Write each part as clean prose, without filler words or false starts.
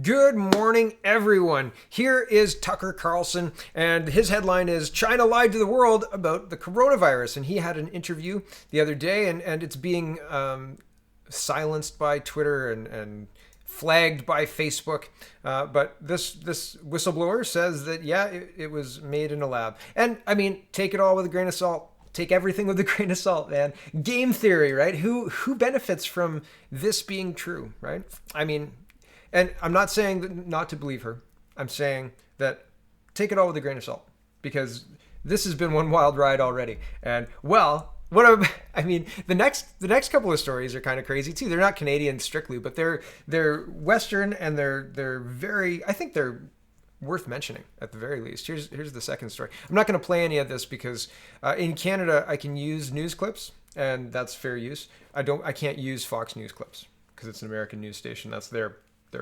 Good morning, everyone. Here is Tucker Carlson, and his headline is China lied to the world about the coronavirus. And he had an interview the other day, and it's being silenced by Twitter and flagged by Facebook. But this whistleblower says that, yeah, it was made in a lab. And, I mean, take it all with a grain of salt. Take everything with a grain of salt, man. Game theory, right? Who benefits from this being true, right? I mean... And I'm not saying that not to believe her. I'm saying that take it all with a grain of salt, because this has been one wild ride already. And the next couple of stories are kind of crazy too. They're not Canadian strictly, but they're Western, and they're very, I think they're worth mentioning at the very least. Here's the second story. I'm not going to play any of this because in Canada I can use news clips, and that's fair use. I can't use Fox News clips because it's an American news station. That's their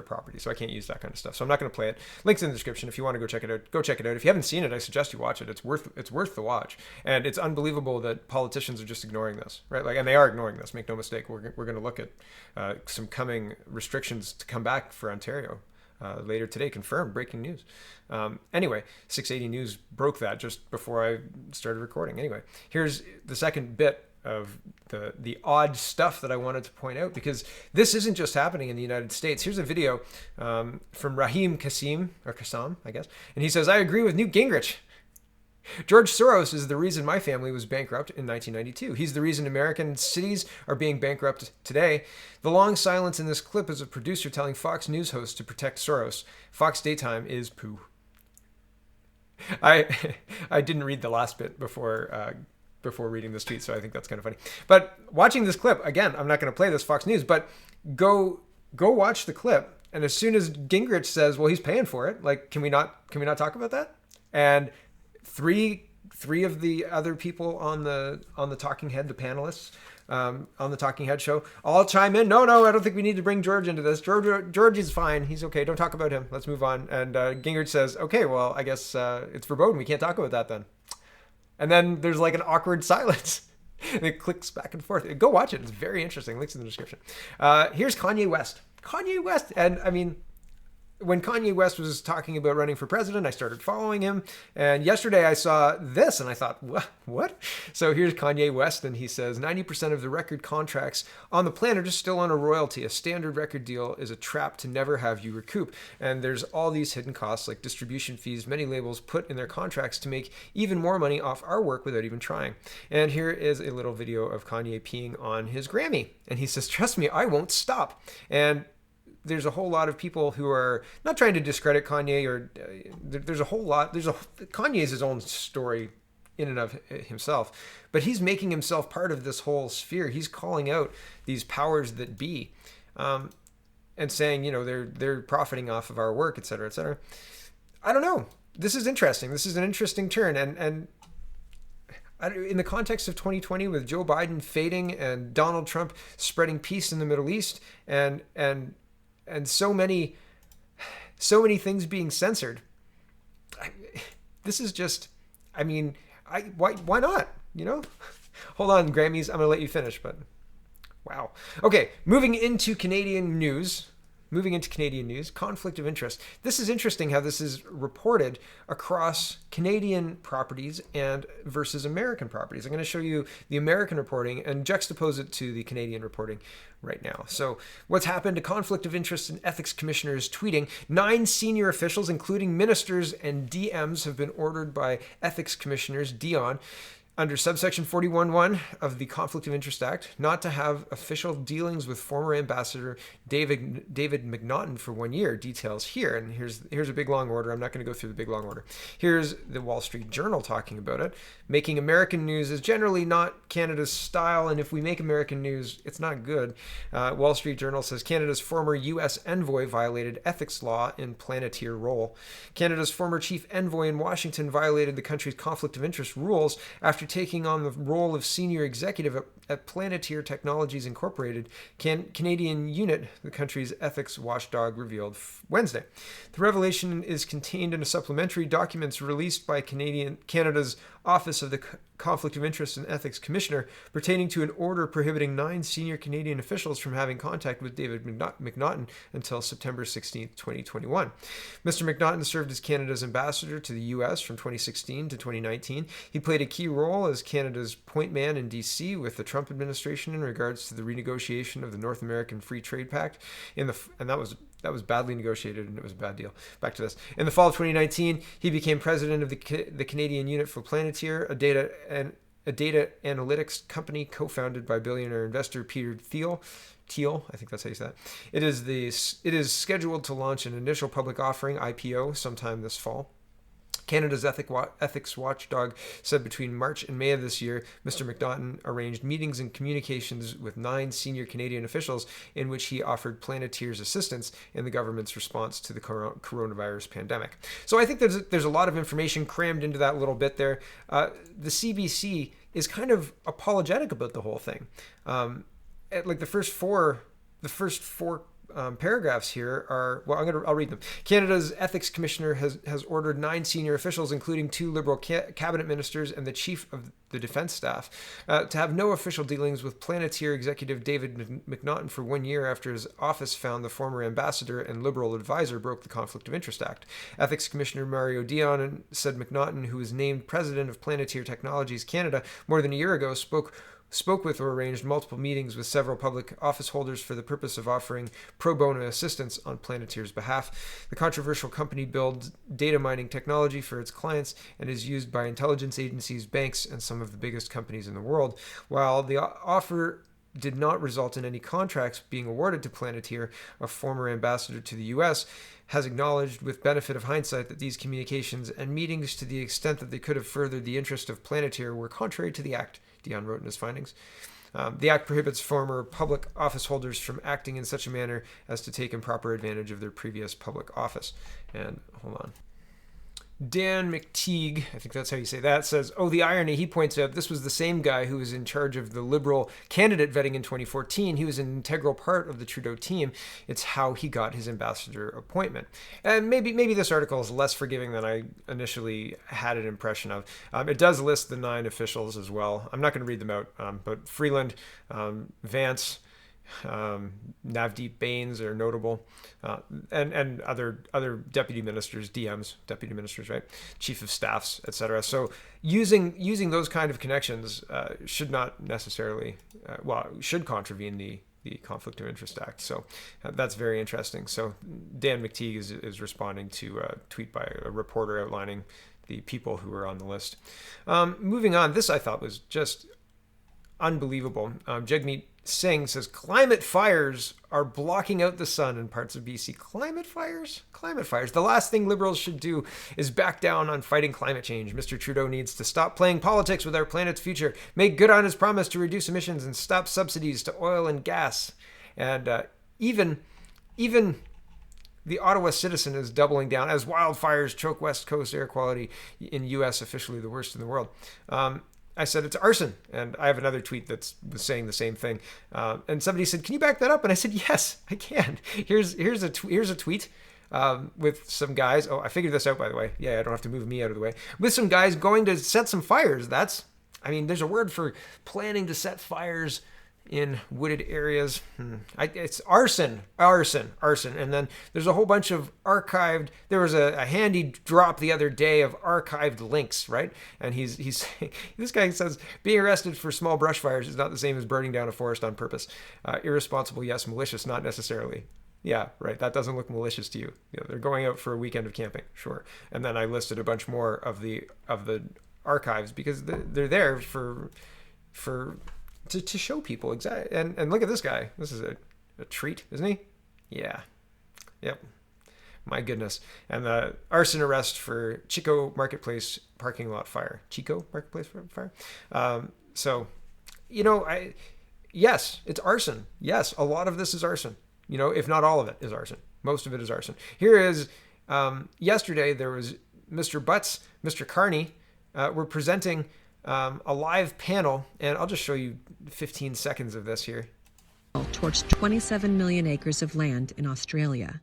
property, so I can't use that kind of stuff. So I'm not going to play it. Links in the description if you want to go check it out. Go check it out. If you haven't seen it, I suggest you watch it. It's worth the watch. And it's unbelievable that politicians are just ignoring this, right? Like, and they are ignoring this. Make no mistake. We're going to look at some coming restrictions to come back for Ontario later today. Confirmed, breaking news. Anyway, 680 News broke that just before I started recording. Anyway, here's the second bit of the odd stuff that I wanted to point out, because this isn't just happening in the United States. Here's a video from Raheem Kassam, I guess, and he says, "I agree with Newt Gingrich. George Soros is the reason my family was bankrupt in 1992. He's the reason American cities are being bankrupt today." The long silence in this clip is a producer telling Fox News hosts to protect Soros. Fox daytime is poo. I didn't read the last bit before reading this tweet, so I think that's kind of funny. But watching this clip, again, I'm not going to play this Fox News, but go watch the clip, and as soon as Gingrich says, well, he's paying for it, like, can we not talk about that? And three of the other people on the Talking Head, the panelists on the Talking Head show, all chime in. No, I don't think we need to bring George into this. George is fine. He's okay. Don't talk about him. Let's move on. And Gingrich says, okay, well, I guess it's verboten. We can't talk about that then. And then there's like an awkward silence. And it clicks back and forth. Go watch it. It's very interesting. Links in the description. Here's Kanye West. And I mean, when Kanye West was talking about running for president, I started following him. And yesterday I saw this and I thought, what? So here's Kanye West, and he says 90% of the record contracts on the planet are still on a royalty. A standard record deal is a trap to never have you recoup. And there's all these hidden costs like distribution fees many labels put in their contracts to make even more money off our work without even trying. And here is a little video of Kanye peeing on his Grammy. And he says, trust me, I won't stop. And there's a whole lot of people who are not trying to discredit Kanye, or Kanye's his own story in and of himself, but he's making himself part of this whole sphere. He's calling out these powers that be, and saying, they're profiting off of our work, et cetera, et cetera. I don't know. This is interesting. This is an interesting turn. And in the context of 2020, with Joe Biden fading and Donald Trump spreading peace in the Middle East, and so many things being censored. This is just, why not? Hold on, Grammys. I'm going to let you finish, but wow. Okay, moving into Canadian news, conflict of interest. This is interesting how this is reported across Canadian properties and versus American properties. I'm going to show you the American reporting and juxtapose it to the Canadian reporting right now. So what's happened to conflict of interest and ethics commissioners tweeting? 9 senior officials, including ministers and DMs, have been ordered by ethics commissioners, Dion, under subsection 41.1 of the Conflict of Interest Act, not to have official dealings with former Ambassador David McNaughton for 1 year. Details here. And here's a big long order. I'm not going to go through the big long order. Here's the Wall Street Journal talking about it. Making American news is generally not Canada's style, and if we make American news, it's not good. Wall Street Journal says Canada's former U.S. envoy violated ethics law in Planeteer role. Canada's former chief envoy in Washington violated the country's conflict of interest rules after taking on the role of senior executive at Planeteer Technologies Incorporated, Canadian unit, the country's ethics watchdog, revealed Wednesday. The revelation is contained in a supplementary documents released by Canada's Office of the Conflict of Interest and Ethics Commissioner pertaining to an order prohibiting 9 senior Canadian officials from having contact with David McNaughton until September 16, 2021. Mr. McNaughton served as Canada's ambassador to the U.S. from 2016 to 2019. He played a key role as Canada's point man in D.C. with the Trump administration in regards to the renegotiation of the North American Free Trade Pact, and that was badly negotiated, and it was a bad deal. Back to this. In the fall of 2019, he became president of the Canadian unit for Planeteer, a data analytics company co-founded by billionaire investor Peter Thiel, I think that's how you say that. It is scheduled to launch an initial public offering, IPO, sometime this fall. Canada's ethics watchdog said between March and May of this year, Mr. McNaughton arranged meetings and communications with 9 senior Canadian officials in which he offered Planeteer's assistance in the government's response to the coronavirus pandemic. So I think there's a lot of information crammed into that little bit there. The CBC is kind of apologetic about the whole thing. Like the first four paragraphs here are, well, I'll read them. Canada's ethics commissioner has ordered 9 senior officials, including 2 Liberal cabinet ministers and the chief of the defense staff, to have no official dealings with Planeteer executive David McNaughton for 1 year after his office found the former ambassador and Liberal advisor broke the Conflict of Interest Act. Ethics Commissioner Mario Dion said McNaughton, who was named president of Planeteer Technologies Canada more than a year ago, spoke with or arranged multiple meetings with several public office holders for the purpose of offering pro bono assistance on Planeteer's behalf. The controversial company builds data mining technology for its clients and is used by intelligence agencies, banks, and some of the biggest companies in the world. While the offer did not result in any contracts being awarded to Planeteer, a former ambassador to the U.S., has acknowledged with benefit of hindsight that these communications and meetings, to the extent that they could have furthered the interest of Planeteer, were contrary to the Act, Dion wrote in his findings. The Act prohibits former public office holders from acting in such a manner as to take improper advantage of their previous public office. And hold on. Dan McTeague, I think that's how you say that, says, oh, the irony, he points out, this was the same guy who was in charge of the Liberal candidate vetting in 2014. He was an integral part of the Trudeau team. It's how he got his ambassador appointment. And maybe this article is less forgiving than I initially had an impression of. It does list the 9 officials as well. I'm not going to read them out, but Freeland, Vance, Navdeep Bains are notable, and other deputy ministers, DMs, deputy ministers, right, chief of staffs, etc. So using those kind of connections should not necessarily, should contravene the Conflict of Interest Act. So that's very interesting. So Dan McTeague is responding to a tweet by a reporter outlining the people who were on the list. Moving on, this I thought was just unbelievable. Jagmeet Singh says climate fires are blocking out the sun in parts of BC. Climate fires? Climate fires. The last thing Liberals should do is back down on fighting climate change. Mr. Trudeau needs to stop playing politics with our planet's future, make good on his promise to reduce emissions, and stop subsidies to oil and gas. And even the Ottawa Citizen is doubling down as wildfires choke West Coast air quality in U.S., officially the worst in the world. I said it's arson, and I have another tweet that's saying the same thing. And somebody said, "Can you back that up?" And I said, "Yes, I can." Here's a tweet with some guys. Oh, I figured this out, by the way. Yeah, I don't have to move me out of the way. With some guys going to set some fires. There's a word for planning to set fires in wooded areas. It's arson. And then there's a whole bunch of archived, there was a handy drop the other day of archived links, right? And he's this guy says, being arrested for small brush fires is not the same as burning down a forest on purpose. Irresponsible, yes. Malicious, not necessarily. Yeah, right. That doesn't look malicious to you. They're going out for a weekend of camping, sure. And then I listed a bunch more of the archives because they're there to show people exactly. And look at this guy. This is a treat, isn't he? Yeah. Yep. My goodness. And the arson arrest for Chico Marketplace parking lot fire. Chico Marketplace fire. Yes, it's arson. Yes, a lot of this is arson. If not all of it is arson. Most of it is arson. Here is, yesterday there was Mr. Butts, Mr. Carney, were presenting a live panel, and I'll just show you 15 seconds of this here. Towards 27 million acres of land in Australia.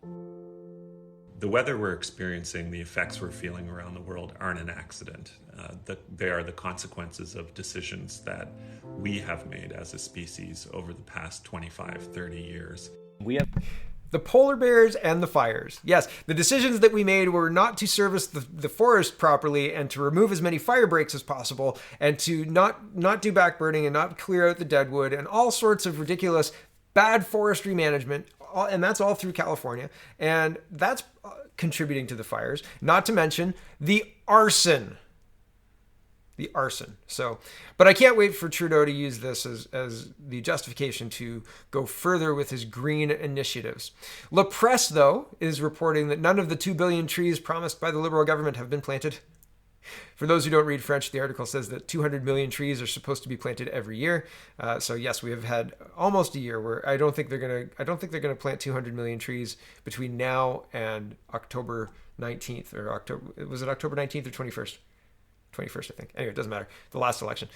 the weather we're experiencing, the effects we're feeling around the world aren't an accident. They are the consequences of decisions that we have made as a species over the past 25, 30 years. We have the polar bears and the fires. Yes, the decisions that we made were not to service the forest properly and to remove as many fire breaks as possible and to not do backburning and not clear out the deadwood and all sorts of ridiculous bad forestry management. And that's all through California. And that's contributing to the fires, not to mention the arson. The arson. So, but I can't wait for Trudeau to use this as the justification to go further with his green initiatives. La Presse, though, is reporting that none of the 2 billion trees promised by the Liberal government have been planted. For those who don't read French, the article says that 200 million trees are supposed to be planted every year. So yes, we have had almost a year where I don't think they're gonna plant 200 million trees between now and October 19th or October. Was it October 19th or 21st? 21st, I think. Anyway, it doesn't matter. The last election.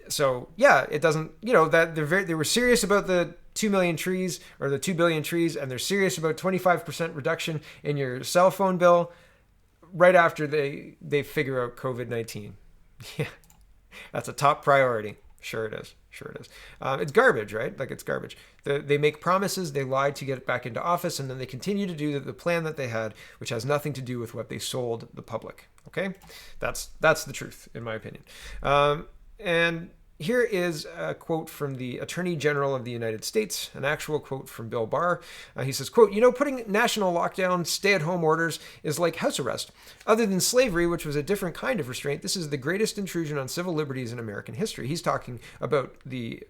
So yeah, it doesn't. That they were serious about the 2 million trees or the 2 billion trees, and they're serious about 25% reduction in your cell phone bill. Right after they figure out COVID-19. Yeah, that's a top priority. Sure it is. It's garbage, right? Like, it's garbage. They make promises, they lie to get back into office, and then they continue to do the plan that they had, which has nothing to do with what they sold the public. Okay? That's the truth, in my opinion. And here is a quote from the Attorney General of the United States, an actual quote from Bill Barr. He says, quote, putting national lockdown, stay-at-home orders is like house arrest. Other than slavery, which was a different kind of restraint, this is the greatest intrusion on civil liberties in American history. He's talking about the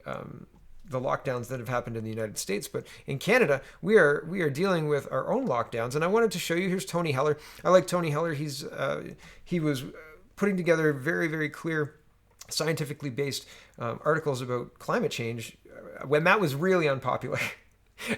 lockdowns that have happened in the United States, but in Canada, we are dealing with our own lockdowns. And I wanted to show you, here's Tony Heller. I like Tony Heller. He was putting together very, very clear, scientifically based articles about climate change when that was really unpopular.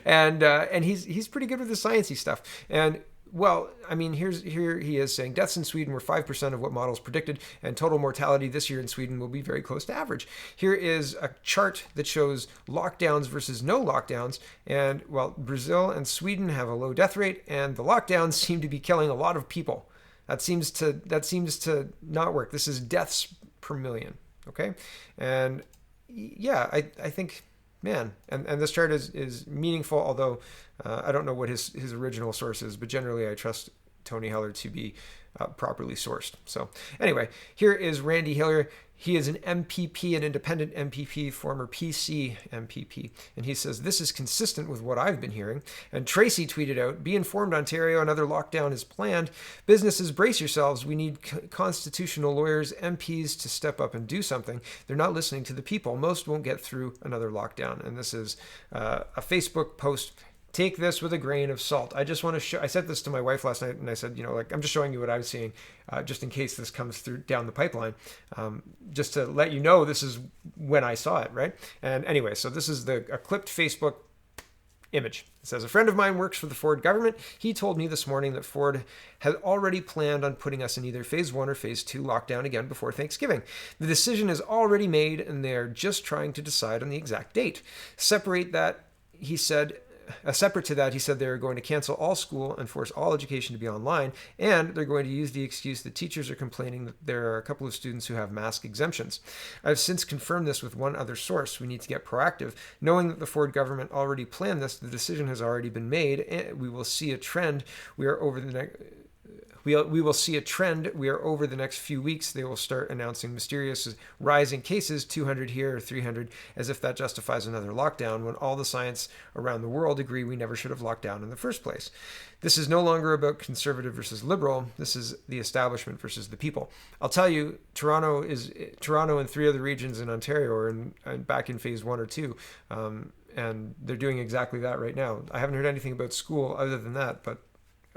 and he's pretty good with the sciencey stuff. And well, I mean, here he is saying deaths in Sweden were 5% of what models predicted, and total mortality this year in Sweden will be very close to average. Here is a chart that shows lockdowns versus no lockdowns. And well, Brazil and Sweden have a low death rate, and the lockdowns seem to be killing a lot of people. That seems to not work. This is deaths per million. Okay. And yeah, I think, man, and this chart is meaningful, although I don't know what his original source is, but generally I trust Tony Heller to be properly sourced. So anyway, here is Randy Hillier. He is an MPP, an independent MPP, former PC MPP. And he says, this is consistent with what I've been hearing. And Tracy tweeted out, be informed, Ontario, another lockdown is planned. Businesses, brace yourselves. We need constitutional lawyers, MPs to step up and do something. They're not listening to the people. Most won't get through another lockdown. And this is a Facebook post. Take this with a grain of salt. I just want to show, I said this to my wife last night, and I said, I'm just showing you what I'm seeing, just in case this comes through down the pipeline, just to let you know this is when I saw it, right? And anyway, so this is a clipped Facebook image. It says, a friend of mine works for the Ford government. He told me this morning that Ford had already planned on putting us in either phase 1 or phase 2 lockdown again before Thanksgiving. The decision is already made, and they're just trying to decide on the exact date. Separate to that, he said they're going to cancel all school and force all education to be online, and they're going to use the excuse that teachers are complaining that there are a couple of students who have mask exemptions. I've since confirmed this with one other source. We need to get proactive. Knowing that the Ford government already planned this, the decision has already been made, and we will see a trend. We will see a trend where over the next few weeks they will start announcing mysterious rising cases, 200 here or 300, as if that justifies another lockdown, when all the science around the world agree we never should have locked down in the first place. This is no longer about conservative versus liberal. This is the establishment versus the people. I'll tell you, Toronto and 3 other regions in Ontario are back in phase 1 or 2, and they're doing exactly that right now. I haven't heard anything about school other than that, but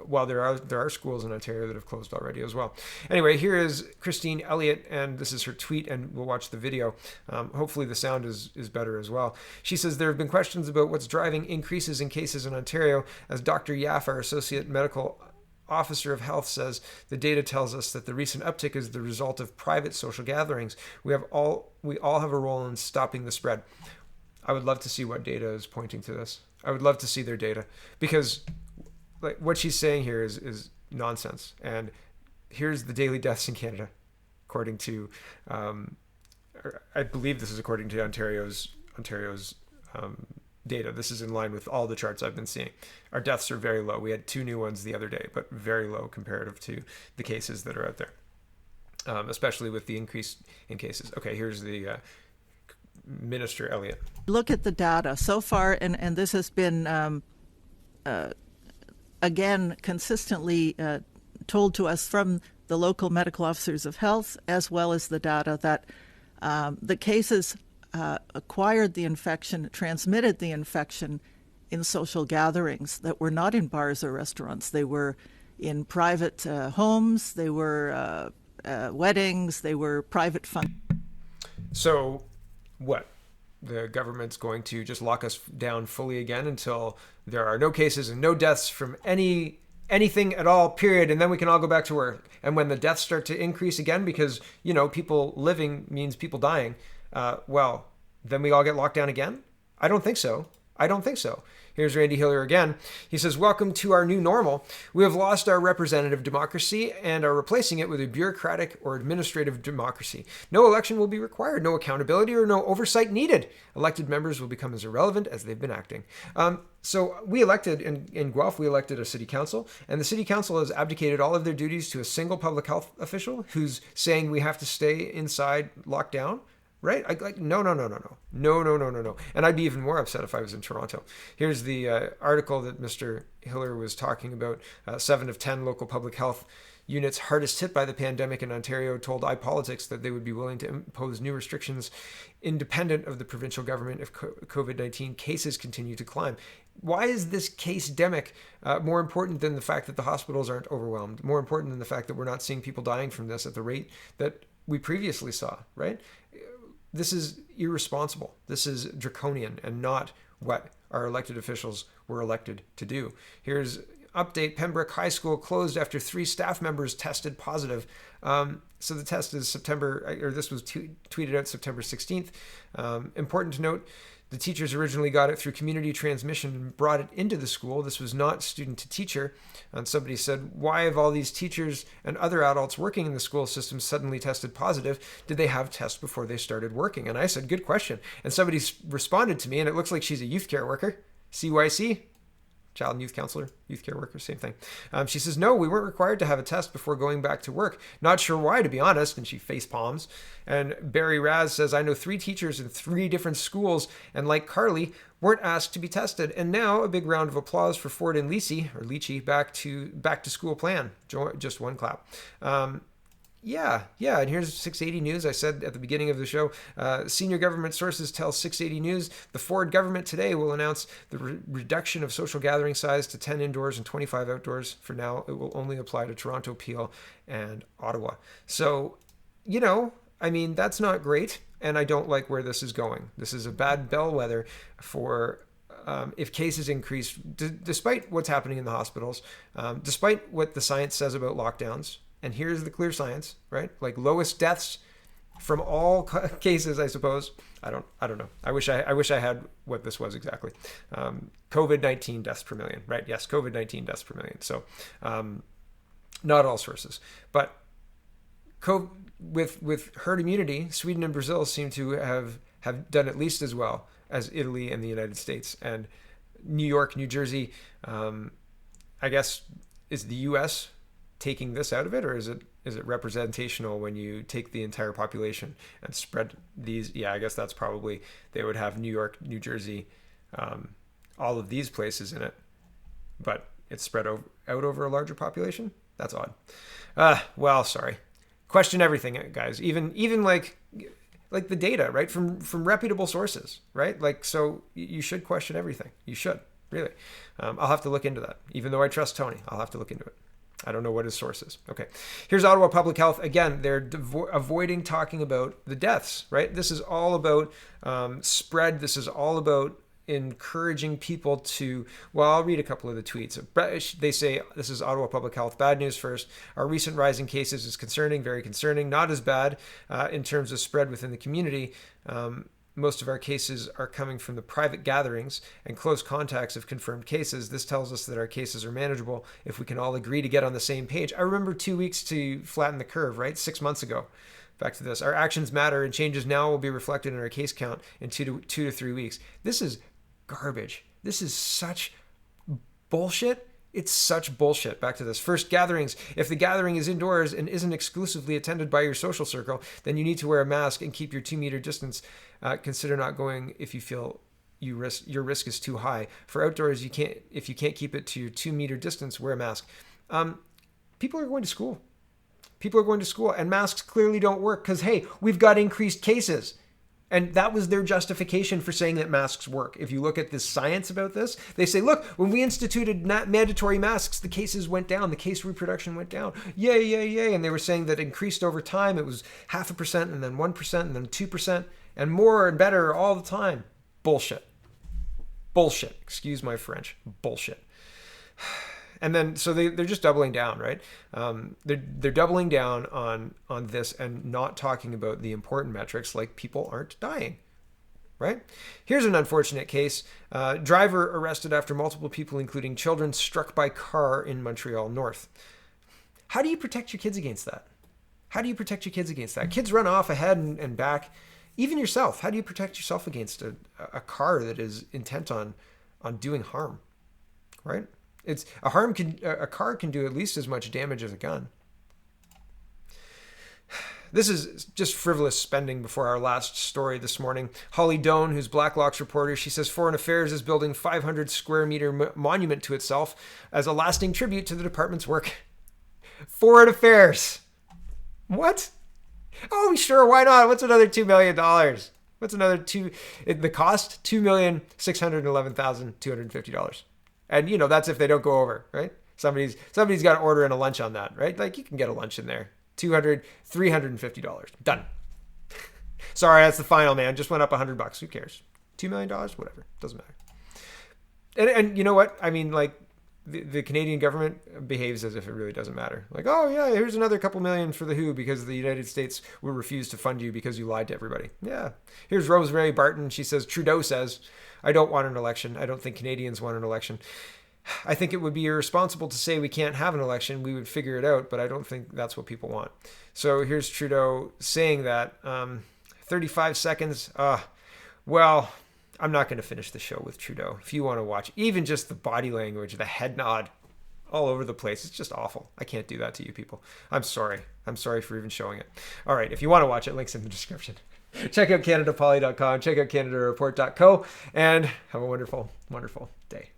while there are schools in Ontario that have closed already as well. Anyway, here is Christine Elliott, and this is her tweet, and we'll watch the video. Hopefully the sound is better as well. She says, there have been questions about what's driving increases in cases in Ontario. As Dr. Yaff, our Associate Medical Officer of Health, says, the data tells us that the recent uptick is the result of private social gatherings. We all have a role in stopping the spread. I would love to see what data is pointing to this. I would love to see their data, because like what she's saying here is nonsense. And here's the daily deaths in Canada, according to, I believe this is according to Ontario's data. This is in line with all the charts I've been seeing. Our deaths are very low. We had 2 new ones the other day, but very low comparative to the cases that are out there, especially with the increase in cases. Okay, here's the Minister Elliott. Look at the data so far, and this has been, again, consistently told to us from the local medical officers of health, as well as the data that the cases acquired the infection, transmitted the infection in social gatherings that were not in bars or restaurants. They were in private homes, they were weddings, they were private functions. So what? The government's going to just lock us down fully again until there are no cases and no deaths from anything at all, period, and then we can all go back to work. And when the deaths start to increase again, because, you know, people living means people dying, well, then we all get locked down again? I don't think so. Here's Randy Hillier again. He says, welcome to our new normal. We have lost our representative democracy and are replacing it with a bureaucratic or administrative democracy. No election will be required, no accountability or no oversight needed. Elected members will become as irrelevant as they've been acting. So we elected, in Guelph, we elected a city council, and the city council has abdicated all of their duties to a single public health official who's saying we have to stay inside, locked down. Right? No. And I'd be even more upset if I was in Toronto. Here's the article that Mr. Hillier was talking about. 7 of 10 local public health units hardest hit by the pandemic in Ontario told iPolitics that they would be willing to impose new restrictions independent of the provincial government if COVID-19 cases continue to climb. Why is this case-demic more important than the fact that the hospitals aren't overwhelmed? More important than the fact that we're not seeing people dying from this at the rate that we previously saw, right? This is irresponsible. This is draconian and not what our elected officials were elected to do. Here's update. Pembroke High School closed after 3 staff members tested positive. So the test is this was tweeted out September 16th. Important to note, the teachers originally got it through community transmission and brought it into the school. This was not student to teacher. And somebody said, why have all these teachers and other adults working in the school system suddenly tested positive? Did they have tests before they started working? And I said, good question. And somebody responded to me, and it looks like she's a youth care worker, CYC, child and youth counselor, youth care worker, same thing. She says, no, we weren't required to have a test before going back to work. Not sure why, to be honest. And she face palms. And Barry Raz says, I know 3 teachers in 3 different schools, and like Carly, weren't asked to be tested. And now a big round of applause for Ford and Leachy back to school plan. Just one clap. Yeah. And here's 680 News. I said at the beginning of the show, senior government sources tell 680 News the Ford government today will announce the reduction of social gathering size to 10 indoors and 25 outdoors. For now, it will only apply to Toronto, Peel, and Ottawa. So, that's not great, and I don't like where this is going. This is a bad bellwether for if cases increase, despite what's happening in the hospitals, despite what the science says about lockdowns. And here's the clear science, right? Like lowest deaths from all cases, I suppose. I don't know. I wish I had what this was exactly. COVID-19 deaths per million, right? Yes, COVID-19 deaths per million. So, not all sources, but with herd immunity, Sweden and Brazil seem to have done at least as well as Italy and the United States. And New York, New Jersey, I guess, is the U.S. taking this out of it, or is it representational when you take the entire population and spread these? Yeah, I guess that's probably, they would have New York, New Jersey, all of these places in it, but it's spread out over a larger population. That's odd. Well, sorry. Question everything, guys. Even like the data, right? From reputable sources, right? Like, so you should question everything. You should, really. I'll have to look into that. Even though I trust Tony, I'll have to look into it. I don't know what his source is. Okay. Here's Ottawa Public Health. Again, they're avoiding talking about the deaths, right? This is all about spread. This is all about encouraging people to, well, I'll read a couple of the tweets. They say, this is Ottawa Public Health. Bad news first. Our recent rise in cases is concerning, very concerning. Not as bad in terms of spread within the community. most of our cases are coming from the private gatherings and close contacts of confirmed cases. This tells us that our cases are manageable if we can all agree to get on the same page. I remember 2 weeks to flatten the curve, right? 6 months ago. Back to this. Our actions matter, and changes now will be reflected in our case count in 2 to 3 weeks. This is garbage. This is such bullshit. It's such bullshit. Back to this. First, gatherings. If the gathering is indoors and isn't exclusively attended by your social circle, then you need to wear a mask and keep your 2-meter distance. Consider not going if you feel your risk is too high. For outdoors, if you can't keep it to your 2-meter distance, wear a mask. People are going to school. People are going to school, and masks clearly don't work because, hey, we've got increased cases. And that was their justification for saying that masks work. If you look at the science about this, they say, look, when we instituted mandatory masks, the cases went down, the case reproduction went down. Yay, yay, yay. And they were saying that increased over time. It was 0.5% and then 1% and then 2% and more and better all the time. Bullshit. Bullshit. Excuse my French. Bullshit. And then, so they're just doubling down, right? They're doubling down on this and not talking about the important metrics like people aren't dying, right? Here's an unfortunate case. Driver arrested after multiple people, including children, struck by car in Montreal North. How do you protect your kids against that? How do you protect your kids against that? Kids run off ahead and back. Even yourself, how do you protect yourself against a car that is intent on doing harm, right? A car can do at least as much damage as a gun. This is just frivolous spending before our last story this morning. Holly Doan, who's Blacklock's reporter, she says Foreign Affairs is building 500 square meter monument to itself as a lasting tribute to the department's work. Foreign Affairs. What? Oh, sure, why not? What's another $2 million? What's another the cost? $2,611,250. And, that's if they don't go over, right? Somebody's got to order in a lunch on that, right? Like, you can get a lunch in there. $350. Done. Sorry, that's the final, man. Just went up $100. Who cares? $2 million? Whatever. Doesn't matter. And you know what? I mean, like, the Canadian government behaves as if it really doesn't matter. Like, oh, yeah, here's another couple million for the WHO because the United States will refuse to fund you because you lied to everybody. Yeah. Here's Rosemary Barton. She says, Trudeau says, I don't want an election. I don't think Canadians want an election. I think it would be irresponsible to say we can't have an election. We would figure it out, but I don't think that's what people want. So here's Trudeau saying that. 35 seconds. Well, I'm not going to finish the show with Trudeau. If you want to watch, even just the body language, the head nod all over the place, it's just awful. I can't do that to you people. I'm sorry. I'm sorry for even showing it. All right. If you want to watch it, links in the description. Check out CanadaPoly.com. Check out CanadaReport.co. And have a wonderful, wonderful day.